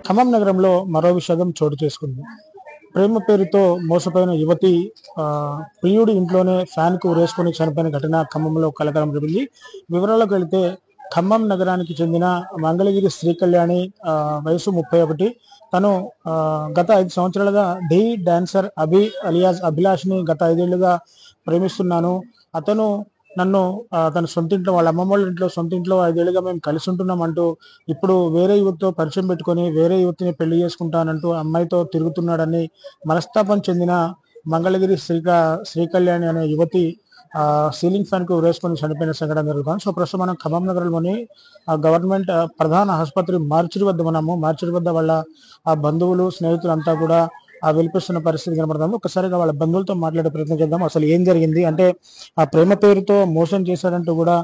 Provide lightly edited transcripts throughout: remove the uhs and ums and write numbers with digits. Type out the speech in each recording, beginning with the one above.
ఖమ్మం నగరంలో మరో విషాదం చోటు చేసుకుంది. ప్రేమ పేరుతో మోసపోయిన యువతి ఆ, ప్రియుడి ఇంట్లోనే ఫ్యాన్ కు ఉరేసుకొని చనిపోయిన ఘటన ఖమ్మంలో కలకలం రేపింది. వివరాలకు వెళితే ఖమ్మం నగరానికి చెందిన మంగళగిరి శ్రీకళ్యాణి వయసు 31. తను ఆ, గత 5 సంవత్సరాలుగా ఢీ డాన్సర్ అలియాస్ అభిలాష్ ని గత 5 ఏళ్లుగా ప్రేమిస్తున్నాను. అతను నన్ను తన సొంత ఇంట్లో వాళ్ళ అమ్మమ్మ వాళ్ళ ఇంట్లో సొంత ఇంట్లో 5 ఏళ్లుగా మేము కలిసి ఉంటున్నాం అంటూ ఇప్పుడు వేరే యువతితో పరిచయం పెట్టుకొని వేరే యువతిని పెళ్లి చేసుకుంటానంటూ అమ్మాయితో తిరుగుతున్నాడని మనస్తాపం చెందిన మంగళగిరి శ్రీకళ్యాణి అనే యువతి సీలింగ్ ఫ్యాన్ కు వేసుకొని చనిపోయిన సంఘటన జరుగుతుంది. సో ప్రస్తుతం మనం ఖమ్మం నగరంలోని గవర్నమెంట్ ప్రధాన ఆసుపత్రి మార్చిరి వద్ద ఉన్నాము. మార్చిరి వద్ద వాళ్ళ బంధువులు స్నేహితులు అంతా కూడా వెలిపిస్తున్న పరిస్థితి కనబడుతుంది. ఒకసారిగా వాళ్ళ బంధువులతో మాట్లాడే ప్రయత్నం చేద్దాం. అసలు ఏం జరిగింది అంటే ఆ ప్రేమ పేరుతో మోసం చేశాడంటూ కూడా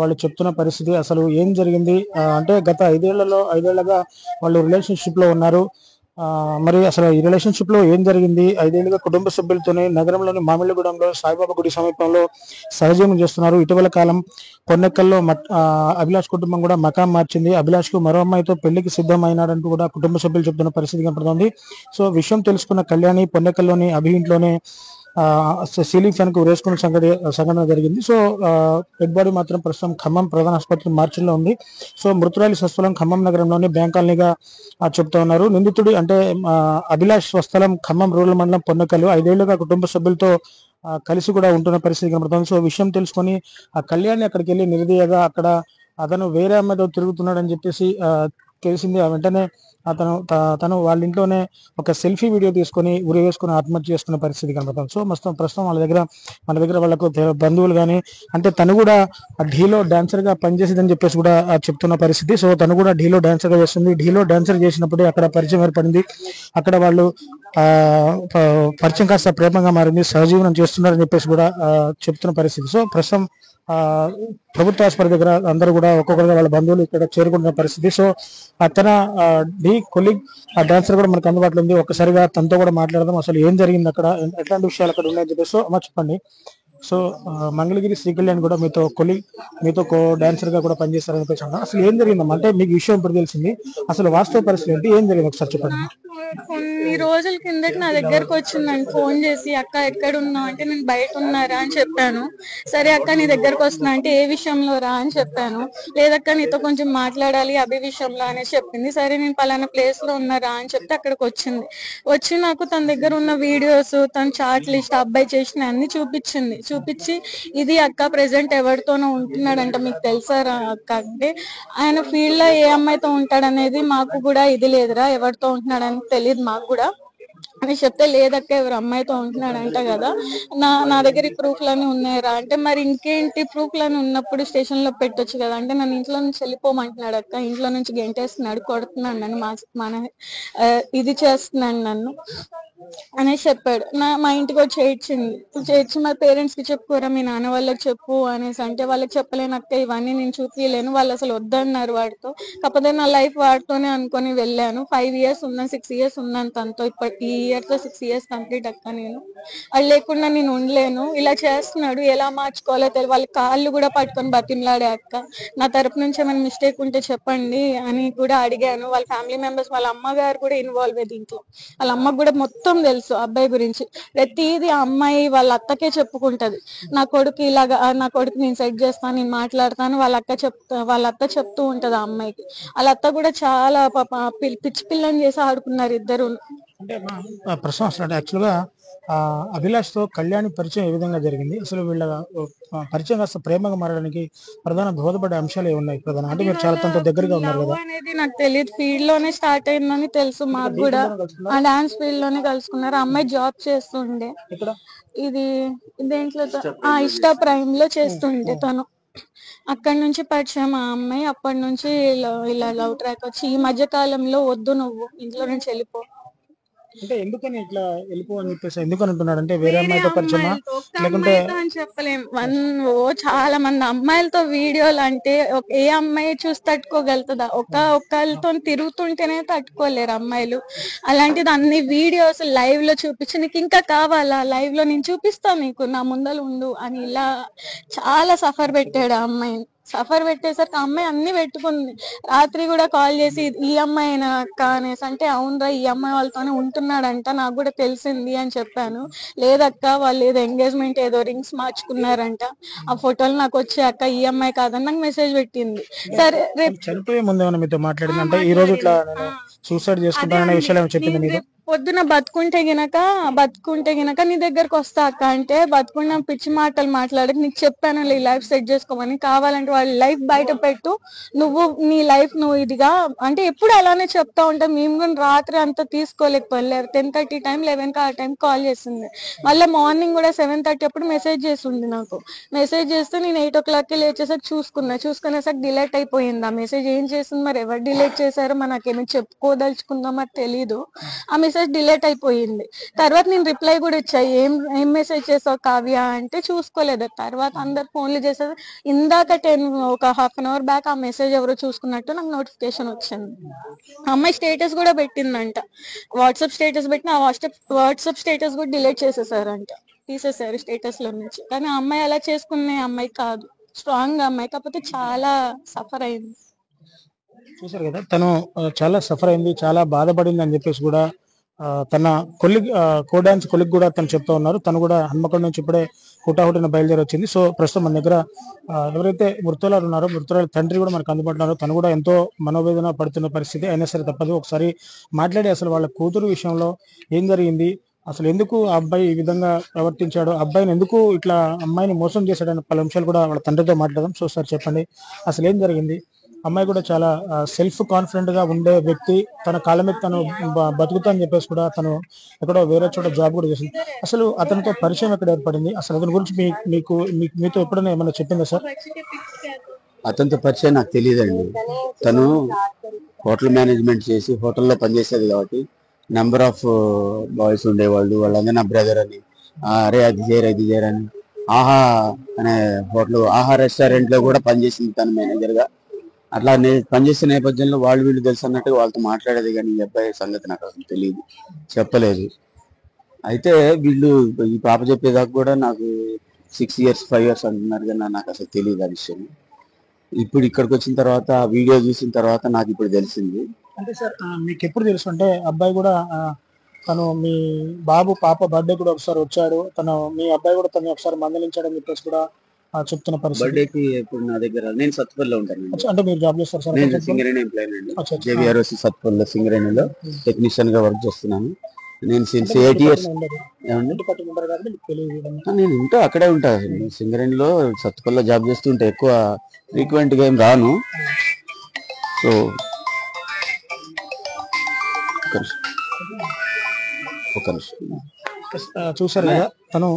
వాళ్ళు చెప్తున్న పరిస్థితి. అసలు ఏం జరిగింది అంటే గత 5 ఏళ్లుగా వాళ్ళు రిలేషన్షిప్ లో ఉన్నారు. మరి అసలు ఈ రిలేషన్షిప్ లో ఏం జరిగింది? 5 ఏళ్లుగా కుటుంబ సభ్యులతోనే నగరంలోని మామిళ్ళగూడెంలో సాయిబాబా గుడి సమీపంలో సహజీవనం చేస్తున్నారు. ఇటీవల కాలం పొన్నెక్కల్లో అభిలాష్ కుటుంబం కూడా మకాం మార్చింది. అభిలాష్ కు మరో అమ్మాయితో పెళ్లికి సిద్ధమైనాడంటూ కూడా కుటుంబ సభ్యులు చెప్తున్న పరిస్థితి కనపడుతోంది. సో విషయం తెలుసుకున్న కళ్యాణి పొన్నెక్కల్లోని అభి ఇంట్లోనే సీలింగ్ ఫ్యాన్ కు వేసుకున్న సంఘటన జరిగింది. సో డెడ్ బాడీ మాత్రం ప్రస్తుతం ఖమ్మం ప్రధాన ఆసుపత్రి మార్చిలో ఉంది. సో మృతురాలి స్వస్థలం ఖమ్మం నగరంలోని బ్యాంక్ కాలనీగా చెప్తా ఉన్నారు. నిందితుడి అంటే అభిలాష్ స్వస్థలం ఖమ్మం రూరల్ మండలం పొన్నకల్లు. 5 ఏళ్లుగా కుటుంబ సభ్యులతో కలిసి కూడా ఉంటున్న పరిస్థితి కనబడుతుంది. సో విషయం తెలుసుకొని ఆ కళ్యాణి అక్కడికి వెళ్ళి నిలదీయగా అక్కడ అతను వేరే అమ్మాయితో తిరుగుతున్నాడని చెప్పేసి తెలిసింది. వెంటనే తను వాళ్ళ ఇంట్లోనే ఒక సెల్ఫీ వీడియో తీసుకొని ఉరి వేసుకుని ఆత్మహత్య చేసుకున్న పరిస్థితి కనబడుతుంది. సో ప్రస్తుతం మన దగ్గర వాళ్ళకు బంధువులు కానీ అంటే తను కూడా ఢీలో డాన్సర్ గా పనిచేసేదని చెప్పేసి కూడా చెప్తున్న పరిస్థితి. సో తను కూడా ఢీలో డాన్సర్ గా చేస్తుంది. ఢీలో డాన్సర్ చేసినప్పుడే అక్కడ పరిచయం ఏర్పడింది. అక్కడ వాళ్ళు పరిచయం కాస్త ప్రేమగా మారింది. సహజీవనం చేస్తున్నారని చెప్పేసి కూడా చెప్తున్న పరిస్థితి. సో ప్రస్తుతం ప్రభుత్వ ఆసుపత్రి దగ్గర అందరూ కూడా ఒక్కొక్కరుగా వాళ్ళ బంధువులు ఇక్కడ చేరుకుంటున్న పరిస్థితి. సో తన ఢీ కొలీగ్ డాన్సర్ కూడా మనకు అందుబాటులో ఉంది. ఒక్కసారిగా తనతో కూడా మాట్లాడదాం. అసలు ఏం జరిగింది అక్కడ, ఎట్లాంటి విషయాలు అక్కడ ఉన్నాయని చెప్పేసి సో చెప్పండి. సో మంగళగిరి శ్రీకళ్యాణ్ కూడా మీతో డాన్సర్ గా కూడా పనిచేస్తారని చెప్పేసి అసలు ఏం జరిగిందమ్మా? అంటే మీకు విషయం ఇప్పుడు తెలిసింది, అసలు వాస్తవ పరిస్థితి ఏంటి, ఏం జరిగింది ఒకసారి చెప్పండి. కొన్ని రోజుల కిందట నా దగ్గరకు వచ్చిందని ఫోన్ చేసి, అక్క ఎక్కడ ఉన్నావు అంటే నేను బయట ఉన్నారా అని చెప్పాను. సరే అక్క నీ దగ్గరకు వస్తున్నా అంటే ఏ విషయంలో రా అని చెప్పాను. లేదక్క నీతో కొంచెం మాట్లాడాలి అభి విషయంలో అనేసి చెప్పింది. సరే నేను పలానా ప్లేస్ లో ఉన్నారా అని చెప్తే అక్కడికి వచ్చి నాకు తన దగ్గర ఉన్న వీడియోస్, తన చాట్ లిస్ట్, అబ్బాయి చేసిన అన్ని చూపించి ఇది అక్క ప్రెసెంట్ ఎవరితోనో ఉంటున్నాడంట, మీకు తెలుసా అక్క అంటే ఆయన ఫీల్డ్ లో ఏ అమ్మాయితో ఉంటాడనేది మాకు కూడా ఇది లేదురా, ఎవరితో ఉంటున్నాడని తెలియదు మాకు కూడా అని చెప్తే, లేదక్క ఎవరు అమ్మాయితో ఉంటున్నాడంట కదా, నా దగ్గర ఈ ప్రూఫ్లన్నీ ఉన్నాయరా అంటే, మరి ఇంకేంటి ప్రూఫ్లన్నీ ఉన్నప్పుడు స్టేషన్ లో పెట్టొచ్చు కదా అంటే, నన్ను ఇంట్లో నుంచి వెళ్ళిపోమంటున్నాడు అక్క, ఇంట్లో నుంచి గెంటేస్తున్నాడు, కొడుతున్నాడు నన్ను, మన ఇది చేస్తున్నాడు నన్ను అనేసి చెప్పాడు. మా ఇంటికి వచ్చి చేర్చి మా పేరెంట్స్ కి చెప్పుకోరా, మీ నాన్న వాళ్ళకి చెప్పు అనేసి అంటే, వాళ్ళకి చెప్పలేనక్క ఇవన్నీ నేను చూపించలేను, వాళ్ళు అసలు వద్దన్నారు వాడితో, కాకపోతే నా లైఫ్ వాడితోనే అనుకొని వెళ్ళాను. 5 years ఉన్నాను, 6 years ఉన్నాను తనతో, ఈ ఇయర్ తో 6 years కంప్లీట్ అక్క, నేను అది లేకుండా నేను ఉండలేను, ఇలా చేస్తున్నాడు ఎలా మార్చుకోవాలో తెలియదు. వాళ్ళ కాళ్ళు కూడా పట్టుకొని బతిమలాడే అక్క, నా తరపు నుంచి ఏమైనా మిస్టేక్ ఉంటే చెప్పండి అని కూడా అడిగాను. వాళ్ళ ఫ్యామిలీ మెంబర్స్, వాళ్ళ అమ్మగారు కూడా ఇన్వాల్వ్ దీంట్లో, వాళ్ళ అమ్మకు కూడా మొత్తం తెలుసు అబ్బాయి గురించి. ప్రతిదీ ఆ అమ్మాయి వాళ్ళ అత్తకే చెప్పుకుంటది, నా కొడుకు ఇలాగా, నా కొడుకు నేను సెట్ చేస్తాను, నేను మాట్లాడతాను, వాళ్ళ అత్త చెప్తూ ఉంటది ఆ అమ్మాయికి. వాళ్ళ అత్త కూడా చాలా పిచ్చి పిల్లని చేసి ఆడుకున్నారు ఇద్దరు. అంటే ప్రశ్న వస్తుంది, యాక్చువల్ గా అభిలాష్ తో కళ్యాణి పరిచయం ఏ విధంగా జరిగింది, అసలు వీళ్ళ పరిచయం కాస్త ప్రేమగా మారడానికి ప్రధాన దోహదపడే అంశాలు ఏమున్నాయి? అంటే మీరు చాలా తనతో దగ్గరగా ఉన్నారు కదా అనేది నాకు తెలియదు, ఫీల్డ్ లోనే స్టార్ట్ అయిందని తెలుసు మాకు కూడా. ఆ డాన్స్ ఫీల్డ్ లోనే కలుసుకున్నారు. అమ్మాయి జాబ్ చేస్తుండే, ఇది దేంట్లో ఇష్ట ప్రైమ్ లో చేస్తుండే తను. అక్కడి నుంచి పరిచయం ఆ అమ్మాయి, అప్పటి నుంచి ఇలా లవ్ ట్రాక్ వచ్చి ఈ మధ్య కాలంలో వద్దు నువ్వు ఇంట్లో నుంచి వెళ్ళిపో అంటే ఎందుకని ఇట్లా వెళ్ళిపోవని చెప్పేసి ఎందుకని అంటున్నాడు? అంటే వేరే అమ్మాయితో పరిచయమా లేకుంటే అని చెప్పలేం. చాలా మంది అమ్మాయిలతో వీడియోలు అంటే ఏ అమ్మాయి చూసి తట్టుకోగలుగుతుందా? ఒక్కళ్ళతో తిరుగుతుంటేనే తట్టుకోలేరు అమ్మాయిలు. అలాంటిది అన్ని వీడియోస్ లైవ్ లో చూపించి, నీకు ఇంకా కావాలా, లైవ్ లో నేను చూపిస్తా నీకు, నా ముందర ఉండు అని ఇలా చాలా సఫర్ పెట్టాడు ఆ అమ్మాయిని. సఫర్ పెట్టేసరికి ఆ అమ్మాయి అన్ని పెట్టుకుంది. రాత్రి కూడా కాల్ చేసి ఈ అమ్మాయి అక్క అనేసి అంటే అవునరా ఈ అమ్మాయి వాళ్ళతోనే ఉంటున్నాడంట నాకు కూడా తెలిసింది అని చెప్పాను. లేదక్క వాళ్ళు ఏదో ఎంగేజ్మెంట్ ఏదో రింగ్స్ మార్చుకున్నారంట, ఆ ఫోటోలు నాకు వచ్చే అక్క ఈ అమ్మాయి కాదని నాకు మెసేజ్ పెట్టింది. సరే రేపు చనిపోయే ముందు ఏమైనా మీతో మాట్లాడింది అంటే ఈ రోజు ఇట్లా నేను సూసైడ్ చేసుకుంటాననే విషయాలు ఏమైనా చెప్పింది మీకు? పొద్దున బతుకుంటే గినక నీ దగ్గరకు వస్తా అక్క అంటే బతుకున్న పిచ్చి మాటలు మాట్లాడక నీకు చెప్పాను ఈ లైఫ్ సెట్ చేసుకోమని, కావాలంటే వాళ్ళ లైఫ్ బయట పెట్టు, నువ్వు నీ లైఫ్ నువ్వు ఇదిగా అంటే ఎప్పుడు అలానే చెప్తా ఉంటాం. మేము కూడా రాత్రి అంతా తీసుకోలేకపోలేదు. 10:30 టైం 11 ఆ టైం కాల్ చేసింది. మళ్ళీ మార్నింగ్ కూడా 7:30 అప్పుడు మెసేజ్ చేసింది నాకు. మెసేజ్ చేస్తే నేను 8 o'clock లేచేసరికి చూసుకునేసరికి డిలీట్ అయిపోయింది ఆ మెసేజ్. ఏం చేసింది మరి, ఎవరు డిలీట్ చేశారో మనకేమీ చెప్పుకోదలుచుకుందో మరి తెలీదు. ఆ మెసేజ్ డిలీట్ అయిపోయింది. తర్వాత నేను రిప్లై కూడా ఇచ్చా, ఏం మెసేజ్ చేసావు కావ్య అంటే చూసుకోలేదు. తర్వాత అందరు ఫోన్లు చేసేది. ఇందాక ఒక హాఫ్ అన్ అవర్ బ్యాక్ ఆ మెసేజ్ ఎవరో చూసుకున్నట్టు నాకు నోటిఫికేషన్ వచ్చింది. అమ్మాయి స్టేటస్ కూడా పెట్టిందంట, వాట్సాప్ స్టేటస్ పెట్టిన ఆ వాట్సాప్ స్టేటస్ కూడా డిలీట్ చేసేసారంట, తీసేసారు స్టేటస్ లో నుంచి. కానీ ఆ అమ్మాయి అలా చేసుకునే అమ్మాయి కాదు, స్ట్రాంగ్ అమ్మాయి, కాకపోతే చాలా సఫర్ అయింది. చూసారు కదా, తను చాలా సఫర్ అయింది, చాలా బాధపడింది అని చెప్పేసి కూడా తన కో డాన్స్ కొలిగ్ కూడా తను చెప్తా ఉన్నారు. తను కూడా హన్మకొండ నుంచి ఇప్పుడే హుటాహుటిన బయలుదేరి వచ్చింది. సో ప్రస్తుతం మన దగ్గర ఎవరైతే మృతురాలు ఉన్నారో మృతురాలు తండ్రి కూడా మనకు అందుబాటులో, తను కూడా ఎంతో మనోవేదన పడుతున్న పరిస్థితి. అయినా సరే తప్పదు, ఒకసారి మాట్లాడి అసలు వాళ్ళ కూతురు విషయంలో ఏం జరిగింది, అసలు ఎందుకు ఆ అబ్బాయి ఈ విధంగా ప్రవర్తించాడు, అబ్బాయిని ఎందుకు ఇట్లా అమ్మాయిని మోసం చేశాడని పలు అంశాలు కూడా వాళ్ళ తండ్రితో మాట్లాడదాం. సో సార్ చెప్పండి, అసలు ఏం జరిగింది? అమ్మాయి కూడా చాలా సెల్ఫ్ కాన్ఫిడెంట్ గా ఉండే వ్యక్తి, తన కాళ్ళ మీద తను బతుకుతా అని చెప్పేసి కూడా తను ఎక్కడో వేరే చోట జాబ్ కూడా చేసింది. అసలు అతనితో పరిచయం ఎక్కడ ఏర్పడింది, అసలు అతని గురించి మీతో ఎప్పుడైనా ఏమైనా చెప్పిందా సార్? అతనితో పరిచయం నాకు తెలియదండి. తను హోటల్ మేనేజ్మెంట్ చేసి హోటల్లో పనిచేసేది కాబట్టి నెంబర్ ఆఫ్ బాయ్స్ ఉండేవాళ్ళు, వాళ్ళందరూ నా బ్రదర్ అని, అరే అది చేయరు అని. ఆహా అనే ఆహా రెస్టారెంట్ లో కూడా పనిచేసింది తను మేనేజర్ గా. అట్లా పనిచేసే నేపథ్యంలో వాళ్ళు వీళ్ళు తెలుసు అన్నట్టుగా వాళ్ళతో మాట్లాడేది, కానీ ఈ అబ్బాయి సంగతి నాకు అసలు తెలియదు, చెప్పలేదు. అయితే వీళ్ళు ఈ పాప చెప్పేదాకా కూడా నాకు 6 years 5 years అంటున్నారు, కానీ నాకు అసలు తెలియదు ఆ విషయం. ఇప్పుడు ఇక్కడికి వచ్చిన తర్వాత ఆ వీడియో చూసిన తర్వాత నాకు ఇప్పుడు తెలిసింది. అంటే సార్ మీకు ఎప్పుడు తెలుసు అంటే అబ్బాయి కూడా తను మీ పాప బర్త్డే కూడా ఒకసారి వచ్చాడు, మీ అబ్బాయి కూడా తను ఒకసారి మందలించాడని చెప్పేసి కూడా చెప్తున్న పరిస్థితి. బర్త్డేకి ఇప్పుడు నా దగ్గర నేను సత్పల్లిలో ఉంటాను. అంటే మీరు జాబ్ చేస్తారు సార్? నేను సింగరేణి ఎంప్లాయీ అండి, జేవిఆర్ఓసి సత్పల్లిలో సింగరేణిలో టెక్నీషియన్ గా వర్క్ చేస్తున్నాను. నేను సిన్స్ 8 years నేను ఉంటా, అక్కడే ఉంటా. సింగరేణిలో సత్పల్లిలో జాబ్ చేస్తుంటే ఎక్కువ ఫ్రీక్వెంట్ గా ఏం రాను. సో చూసారు కదా, తను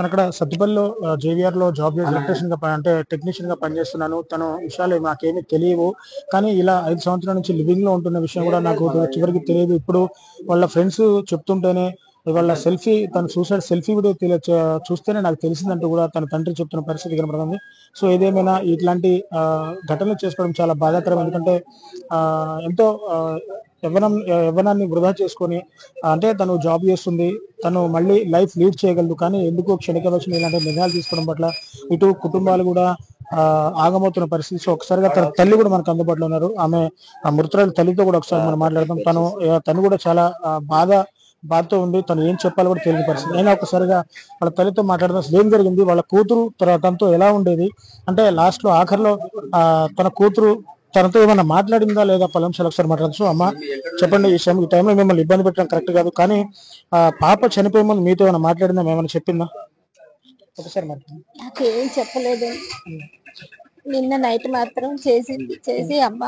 అక్కడ సత్తుపల్లిలో జేవిఆర్ లో జాబ్ ఎలక్ట్రీషియన్ గా అంటే టెక్నీషియన్ గా పనిచేస్తున్నాను. తన విషయాలు నాకేమీ తెలియవు, కానీ ఇలా 5 సంవత్సరాల నుంచి లివింగ్ లో ఉంటున్న విషయం కూడా నాకు చివరికి తెలియదు. ఇప్పుడు వాళ్ళ ఫ్రెండ్స్ చెప్తుంటేనే, వాళ్ళ తన సూసైడ్ సెల్ఫీ వీడియో చూస్తేనే నాకు తెలిసిందంటూ కూడా తన తండ్రి చెప్తున్న పరిస్థితి కనబడుతుంది. సో ఏదేమైనా ఇట్లాంటి ఘటనలు చేసుకోవడం చాలా బాధాకరం. ఎందుకంటే ఎంతో యవ్వనాన్ని వృధా చేసుకొని, అంటే తను జాబ్ చేస్తుంది, తను మళ్ళీ లైఫ్ లీడ్ చేయగలదు, కానీ ఎందుకు క్షణికవచనం ఇలాంటి నిర్ణయాలు తీసుకోవడం పట్ల ఇటు కుటుంబాలు కూడా ఆగమవుతున్న పరిస్థితి. సో ఒకసారిగా తన తల్లి కూడా మనకు అందుబాటులో ఉన్నారు. ఆమె మృతురాలి తల్లితో కూడా ఒకసారి మనం మాట్లాడదాం. తను కూడా చాలా బాధతో ఉంది, తను ఏం చెప్పాలో కూడా తెలియని పరిస్థితి. అయినా ఒకసారిగా వాళ్ళ తల్లితో మాట్లాడదాం. అసలు ఏం జరిగింది, వాళ్ళ కూతురు తనతో ఎలా ఉండేది, అంటే లాస్ట్ లో ఆఖరిలో తన కూతురు తనతో ఏమన్నా మాట్లాడిందా లేదా పలు అంశాలు ఒకసారి మాట్లాడచ్చు. అమ్మ చెప్పండి, ఈ టైంలో మిమ్మల్ని ఇబ్బంది పెట్టడం కరెక్ట్ కాదు, కానీ పాప చనిపోయే ముందు మీతో ఏమైనా మాట్లాడిందా, ఏమైనా చెప్పిందా? ఒకసారి నాకేం చెప్పలేదు. నిన్న నైట్ మాత్రం చేసి అమ్మ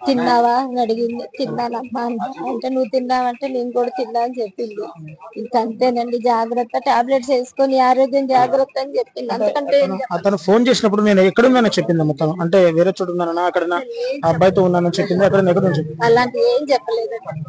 తిన్నావా అని అడిగింది. తిన్నానమ్మా అంటే నువ్వు తిన్నావంటే నేను కూడా తిన్నా అని చెప్పింది. ఇంకంతేనండి, జాగ్రత్త, టాబ్లెట్స్ వేసుకొని ఆరోగ్యం జాగ్రత్త అని చెప్పింది. అంతకంటే అతను ఫోన్ చేసినప్పుడు నేను ఎక్కడున్నానో చెప్పింది మొత్తం, అంటే వేరే చోటు ఉన్నానా, అక్కడ అబ్బాయితో ఉన్నానని చెప్పింది, అక్కడ ఎక్కడ చెప్పింది? అలాంటి ఏం చెప్పలేదండి.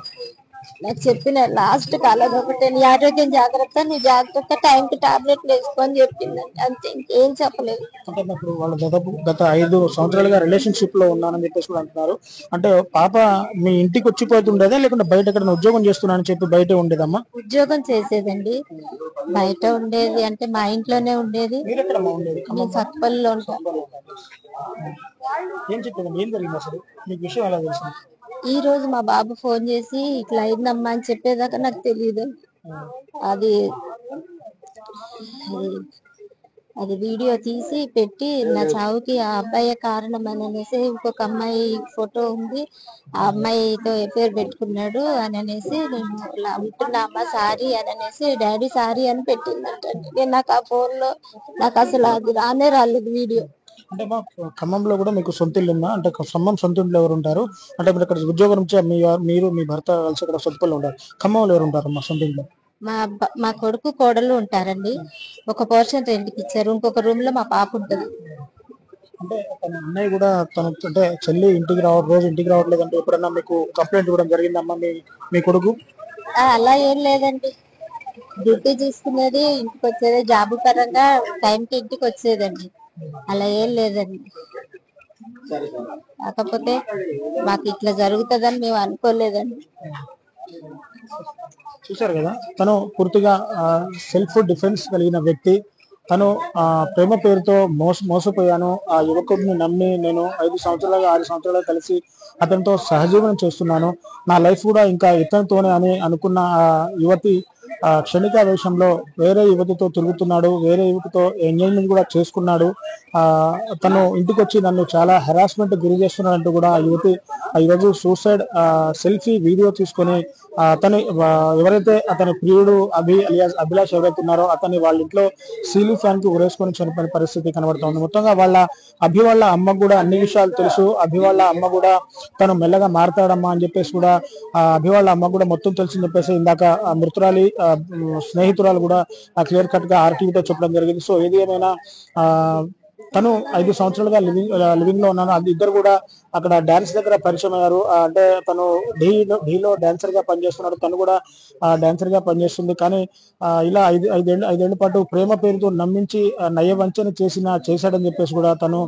నాకు చెప్పిన లాస్ట్ కాలం ఒకటే, నీ ఆరోగ్యం జాగ్రత్త, నీ జాగ్రత్త, టైంకి టాబ్లెట్లు వేసుకొని చెప్పిందండి, అంతే, ఇంకేం చెప్పలేదు. అంటే ఇప్పుడు వాళ్ళు దాదాపు గత 5 సంవత్సరాలుగా రిలేషన్షిప్ లో ఉన్నానని చెప్పేసి కూడా అంటున్నారు. అంటే పాప మీ ఇంటికి వచ్చిపోతుండేదా, లేకుంటే బయట ఎక్కడ ఉద్యోగం చేస్తున్నానని చెప్పి బయట ఉండేదమ్మా? ఉద్యోగం చేసేదండి, బయట ఉండేది అంటే మా ఇంట్లోనే ఉండేది. మీరు ఎక్కడ ఉండేది? నేను సత్పల్లిలో ఉంటా. ఏం చెప్పేదండి, ఏం జరిగింది అసలు, మీకు విషయం ఎలా తెలిసింది? ఈ రోజు మా బాబు ఫోన్ చేసి ఇట్లా అయిందమ్మా అని చెప్పేదాకా నాకు తెలియదు. అది అది అది వీడియో తీసి పెట్టి నా చావుకి ఆ అబ్బాయి కారణం అని అనేసి, ఇంకొక అమ్మాయి ఫోటో ఉంది, ఆ అమ్మాయితో ఎఫ్ఐఆర్ పెట్టుకున్నాడు అని అనేసి, నేను ఇలా ఉంటున్నామా సారీ అని అనేసి, డాడీ సారీ అని పెట్టిందంటండి. నేను నాకు ఆ ఫోన్ లో నాకు అసలు అది రానే రాలేదు వీడియో. అంటే మా ఖమ్మంలో కూడా మీకు సొంత ఇల్లు ఉందా? అంటే ఖమ్మం సొంత ఇంట్లో ఎవరు ఉంటారు? అంటే మీరు ఇక్కడ ఉద్యోగం నుంచి మీరు మీ భర్త కలిసి ఇక్కడ సొంతలో ఉంటారు. ఖమ్మంలో ఎవరు ఉంటారు మా సొంత ఇంట్లో? మా కొడుకు కోడలు ఉంటారండి. ఒక పోర్షన్ రెంట్కి ఇచ్చారు, ఇంకొక రూమ్ లో మా పాప ఉంటుంది. అంటే తన అన్నయ్య కూడా తన అంటే చెల్లి ఇంటికి రోజు ఇంటికి రావట్లేదు అంటే ఎప్పుడన్నా మీకు కంప్లైంట్ ఇవ్వడం జరిగిందమ్మా మీ కొడుకు? అలా ఏం లేదండి, డ్యూటీ చూసుకునేది, ఇంటికి వచ్చేది, జాబ్ పరంగా టైంకి ఇంటికి వచ్చేదండి, అలా ఏం లేదండి. కాకపోతే మాకు ఇట్లా జరుగుతుందని మేము అనుకోలేదండి. చూశారు కదా, తను పూర్తిగా సెల్ఫ్ డిఫెన్స్ కలిగిన వ్యక్తి. తను ప్రేమ పేరుతో మోసపోయాను, ఆ యువకుడిని నమ్మి నేను 5 సంవత్సరాలుగా 6 సంవత్సరాలుగా కలిసి అతనితో సహజీవనం చేస్తున్నాను, నా లైఫ్ కూడా ఇంకా ఇతనితోనే అని అనుకున్న ఆ యువతి క్షణికావేశంలో వేరే యువతితో తిరుగుతున్నాడు, వేరే యువతితో ఎంగేజ్మెంట్ కూడా చేసుకున్నాడు. తను ఇంటికి వచ్చి నన్ను చాలా హెరాస్మెంట్ గురి చేస్తున్నాడంటూ కూడా ఆ యువతి ఈరోజు సూసైడ్ సెల్ఫీ వీడియో తీసుకొని ఎవరైతే అతని ప్రియుడు అభిలాష్ ఎవరైతే ఉన్నారో అతన్ని వాళ్ళ ఇంట్లో సీలింగ్ ఫ్యాన్ కి ఉరేసుకొని చనిపోయిన పరిస్థితి కనబడుతోంది. మొత్తంగా వాళ్ళ అమ్మకు కూడా అన్ని విషయాలు తెలుసు. వాళ్ళ అమ్మ కూడా తను మెల్లగా మారతాడమ్మా అని చెప్పేసి కూడా వాళ్ళ అమ్మ కూడా మొత్తం తెలుసు చెప్పేసి ఇందాక మృతురాలి స్నేహితురాలు కూడా క్లియర్ కట్ గా ఆర్టీవీతో చెప్పడం జరిగింది. సో ఏది ఏమైనా తను 5 సంవత్సరాలుగా లివింగ్ లో ఉన్నాను. ఇద్దరు కూడా అక్కడ డాన్స్ దగ్గర పరిచయం అయ్యారు. అంటే తను ఢీలో డాన్సర్ గా పనిచేస్తున్నాడు, తను కూడా డాన్సర్ గా పనిచేస్తుంది. కానీ ఇలా ఐదేళ్ల పాటు ప్రేమ పేరుతో నమ్మించి నయవంచన చేశాడని చెప్పేసి కూడా తను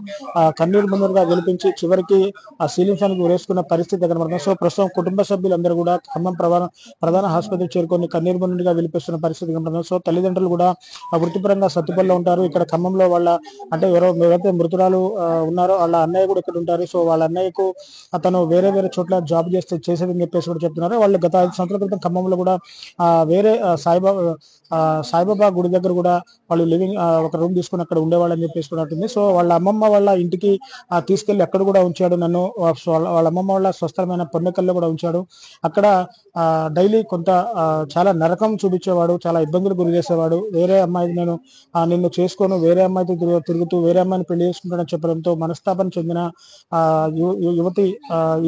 కన్నీరు ముందరుగా గెలిపించి చివరికి ఆ సీలింగ్ ఫ్యాన్ కి ఉరేసుకున్న పరిస్థితి కనబడుతుంది. సో ప్రస్తుతం కుటుంబ సభ్యులందరూ కూడా ఖమ్మం ప్రధాన ఆసుపత్రికి చేరుకొని కన్నీరు ముందుగా విలిపిస్తున్న పరిస్థితి కనబడుతుంది. సో తల్లిదండ్రులు కూడా వృత్తిపరంగా సత్తుపల్లిలో ఉంటారు. ఇక్కడ ఖమ్మంలో అంటే ఎవరైతే మృతురాలు ఉన్నారో వాళ్ళ అన్నయ్య కూడా ఇక్కడ ఉంటారు. సో వాళ్ళ అన్నయ్యకు అతను వేరే చోట్ల జాబ్ చేసేదని చెప్పేసి కూడా చెప్తున్నారు. వాళ్ళు గత 5 సంవత్సరాల క్రితం ఖమ్మంలో కూడా వేరే సాయిబాబా గుడి దగ్గర కూడా వాళ్ళు లివింగ్ ఒక రూమ్ తీసుకుని అక్కడ ఉండేవాళ్ళని చెప్పేసి కూడా ఉంటుంది. సో వాళ్ళ అమ్మమ్మ వాళ్ళ ఇంటికి తీసుకెళ్లి అక్కడ కూడా ఉంచాడు నన్ను. వాళ్ళ అమ్మమ్మ వాళ్ళ స్వస్థలమైన పొన్నెకల్లో కూడా ఉంచాడు. అక్కడ డైలీ కొంత చాలా నరకం చూపించేవాడు, చాలా ఇబ్బందులు గురి చేసేవాడు. వేరే అమ్మాయి నిన్ను చేసుకోను, వేరే అమ్మాయితో తిరుగుతూ వేరే అమ్మాయిని పెళ్లి చేసుకుంటానని చెప్పడంతో మనస్తాపం చెందిన యువతి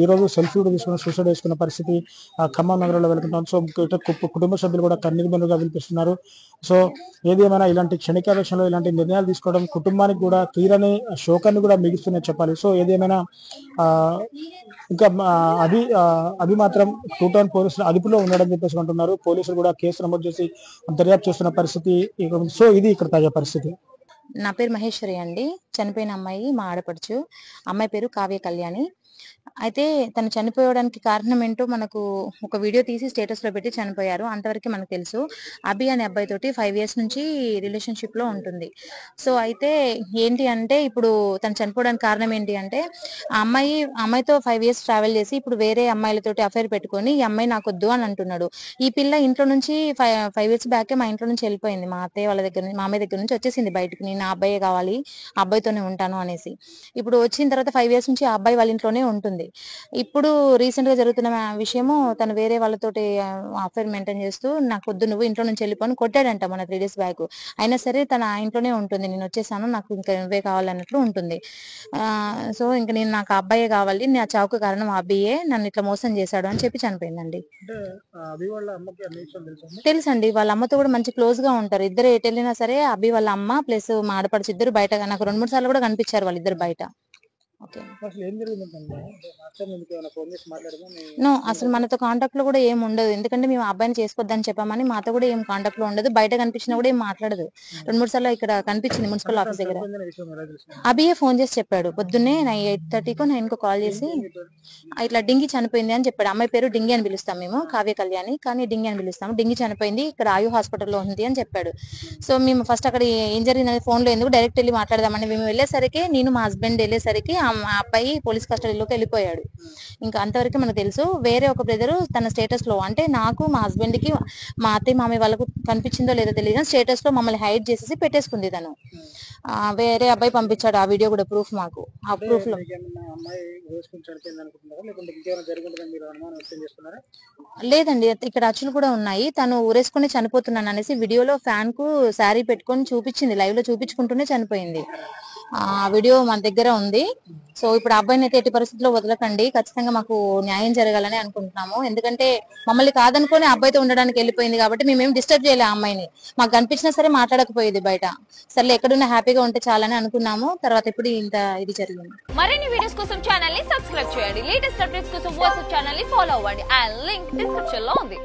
ఈ రోజు సెల్ఫీ కూడా తీసుకుని సూసైడ్ చేసుకున్న పరిస్థితి ఖమ్మం నగరంలో వెళ్తున్నాం. సో కుటుంబ సభ్యులు కూడా కన్నీరు బంధుగా వినిపిస్తున్నారు. సో ఏది ఏమైనా ఇలాంటి క్షణికావేశంలో ఇలాంటి నిర్ణయాలు తీసుకోవడం కుటుంబానికి కూడా తీరని శోకాన్ని కూడా మిగిస్తుందని చెప్పాలి. సో ఏది ఏమైనా ఇంకా అది మాత్రం టౌన్ పోలీసులు అదుపులో ఉన్నాడని చెప్పేసి అంటున్నారు. పోలీసులు కూడా కేసు నమోదు చేసి దర్యాప్తు చేస్తున్న పరిస్థితి. సో ఇది ఇక్కడ తాజా పరిస్థితి. నా పేరు మహేశ్వరి అండి. చనిపోయిన అమ్మాయి మా ఆడపడుచు. అమ్మాయి పేరు కావ్య కళ్యాణి. అయితే తను చనిపోవడానికి కారణం ఏంటో మనకు ఒక వీడియో తీసి స్టేటస్ లో పెట్టి చనిపోయారు, అంతవరకు మనకు తెలుసు. అభి అనే అబ్బాయి తోటి 5 years నుంచి రిలేషన్షిప్ లో ఉంటుంది. సో అయితే ఏంటి అంటే ఇప్పుడు తను చనిపోవడానికి కారణం ఏంటి అంటే అమ్మాయితో 5 years ట్రావెల్ చేసి ఇప్పుడు వేరే అమ్మాయిలతోటి అఫైర్ పెట్టుకొని ఈ అమ్మాయి నాకు వద్దు అని అంటున్నాడు. ఈ పిల్ల ఇంట్లో నుంచి 5 years బ్యాకే మా ఇంట్లో నుంచి వెళ్ళిపోయింది. మా అత్తయ్య వాళ్ళ దగ్గర నుంచి, మా అమ్మాయి దగ్గర నుంచి వచ్చేసింది బయటకు. నేను ఆ అబ్బాయే కావాలి, ఆ అబ్బాయితోనే ఉంటాను అనేసి. ఇప్పుడు వచ్చిన తర్వాత 5 years నుంచి ఆ అబ్బాయి వాళ్ళ ఇంట్లోనే ఉంటుంది. ఇప్పుడు రీసెంట్ గా జరుగుతున్న విషయము, తను వేరే వాళ్ళతోటి అఫైర్ మెయింటైన్ చేస్తూ నాకు వద్దు, నువ్వు ఇంట్లో నుంచి వెళ్ళిపోని కొట్టాడంట మన 3 days బ్యాక్. అయినా సరే తన ఆ ఇంట్లోనే ఉంటుంది. నేను వచ్చేసాను, నాకు ఇంకా నువ్వే కావాలన్నట్లు ఉంటుంది. సో ఇంకా నాకు ఆ అబ్బాయే కావాలి, నా చావుకు కారణం ఆ అబ్బాయే, నన్ను ఇట్లా మోసం చేశాడు అని చెప్పి చనిపోయిందండి. తెలుసండి, వాళ్ళ అమ్మతో కూడా మంచి క్లోజ్ గా ఉంటారు. ఇద్దరు ఎటు వెళ్ళినా సరే అభి వాళ్ళ అమ్మ ప్లస్ మా ఆడపడుచు ఇద్దరు బయట నాకు 2-3 సార్లు కూడా కనిపించారు వాళ్ళిద్దరు బయట. ఓకే. అసలు ఏం జరిగిందంటే లాస్ట్ టైం మీకు ఏమైనా ఫోన్ చేసి మాట్లాడమో నో, అసలు మనతో కాంటాక్ట్ లో కూడా ఏం ఉండదు. ఎందుకంటే మేము ఆ అబ్బాయిని చేసుకోవద్దని చెప్పామని మాతో కూడా ఏం కాంటాక్ట్ లో ఉండదు. బయట కనిపించినా కూడా ఏం మాట్లాడదు. 2-3 సార్లు ఇక్కడ కనిపించింది మున్సిపల్ ఆఫీస్ దగ్గర. విషయం ఎలా తెలుస్తుంది? అభియే ఫోన్ చేసి చెప్పాడు. పొద్దున్నే 8:30కో 9కో కాల్ చేసి ఇట్లా డింగి చనిపోయింది అని చెప్పాడు. అమ్మాయి పేరు డింగి అని పిలుస్తాం మేము, కావ్య కళ్యాణి, కానీ డింగి అని పిలుస్తాము. డింగి చనిపోయింది, ఇక్కడ ఆయు హాస్పిటల్లో ఉంది అని చెప్పాడు. సో మేము ఫస్ట్ అక్కడ ఏం జరిగిందని ఫోన్ లో ఎందుకు డైరెక్ట్ వెళ్ళి మాట్లాడదామని మేము వెళ్ళేసరికి, నేను మా హస్బెండ్ వెళ్ళేసరికి ఆ అబ్బాయి పోలీస్ కస్టడీలోకి వెళ్ళిపోయాడు. ఇంకా అంతవరకు మనకు తెలుసు. వేరే ఒక బ్రదర్ తన స్టేటస్ లో, అంటే నాకు మా హస్బెండ్ కి మా అత్తయ్య మామయ్య వాళ్ళకు కనిపించిందో లేదో తెలియదు, స్టేటస్ లో మమ్మల్ని హైడ్ చేసేసి పెట్టేసుకుంది తను. వేరే అబ్బాయి పంపించాడు ఆ వీడియో కూడా, ప్రూఫ్ మాకు. ఆ ప్రూఫ్ లో అమ్మాయి వేసుకుని చనిపోయింది అనుకుంటున్నారా, లేకుంటే ఇంకేమైనా జరుగుతుందని మీరు అనుమానం వ్యక్తం చేస్తున్నారా? లేదండి, ఇక్కడ అచ్చులు కూడా ఉన్నాయి. తను ఊరేసుకుని చనిపోతున్నాను అనేసి వీడియోలో ఫ్యాన్ కు శారీ పెట్టుకొని చూపించింది, లైవ్ లో చూపించుకుంటూనే చనిపోయింది. ఆ వీడియో మన దగ్గర ఉంది. సో ఇప్పుడు ఆ అబ్బాయిని అయితే ఎట్టి పరిస్థితుల్లో వదలకండి, ఖచ్చితంగా మాకు న్యాయం జరగాలని అనుకుంటున్నాము. ఎందుకంటే మమ్మల్ని కాదనుకొని అబ్బాయితో ఉండడానికి వెళ్ళిపోయింది కాబట్టి మేమేం డిస్టర్బ్ చేయలే ఆ అమ్మాయిని. మాకు కనిపించినా సరే మాట్లాడకపోయేది బయట. సర్లే ఎక్కడున్నా హ్యాపీగా ఉంటే చాలని అనుకున్నాము. తర్వాత ఇప్పుడు ఇంత ఇది జరిగింది. మరిన్ని వీడియోస్ కోసం ఛానల్ ని సబ్స్క్రైబ్ చేయండి. లేటెస్ట్ అప్డేట్స్ కోసం వాట్సాప్ ఛానల్ ని ఫాలో అవ్వండి. ఆ లింక్ డిస్క్రిప్షన్ లో ఉంది.